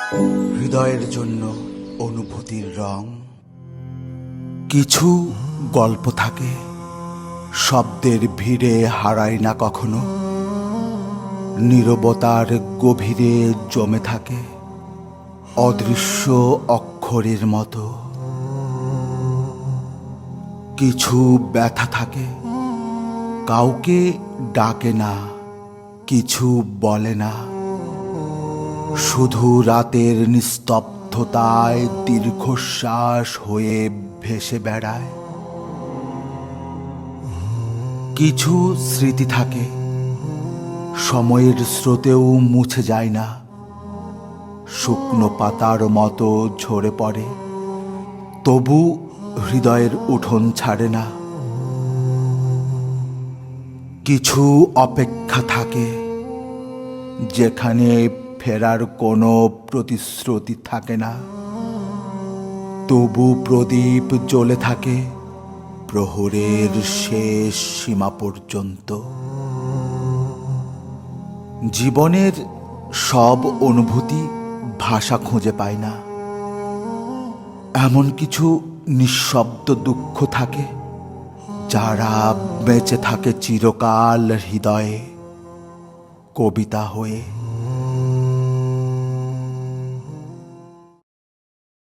হৃদয়ের জন্য অনুভূতির রং। কিছু গল্প থাকে শব্দের ভিড়ে হারায় না কখনো, নীরবতার গভীরে জমে থাকে অদৃশ্য অক্ষরের মতো। কিছু ব্যথা থাকে কাউকে ডাকে না, কিছু বলে না, শুধু রাতের নিস্তব্ধতায় দীর্ঘশ্বাস হয়ে ভেসে বেড়ায়। কিছু স্মৃতি থাকে সময়ের স্রোতেও মুছে যায় না, শুকনো পাতার মতো ঝরে পড়ে, তবু হৃদয়ের উঠোন ছাড়ে না। কিছু অপেক্ষা থাকে যেখানে ফেরার কোনো প্রতিশ্রুতি থাকে না, তবু প্রদীপ জ্বলে থাকে প্রহরের শেষ সীমা পর্যন্ত। জীবনের সব অনুভূতি ভাষা খুঁজে পায় না, এমন কিছু নিঃশব্দ দুঃখ থাকে যারা বেঁচে থাকে চিরকাল হৃদয়ে কবিতা হয়ে।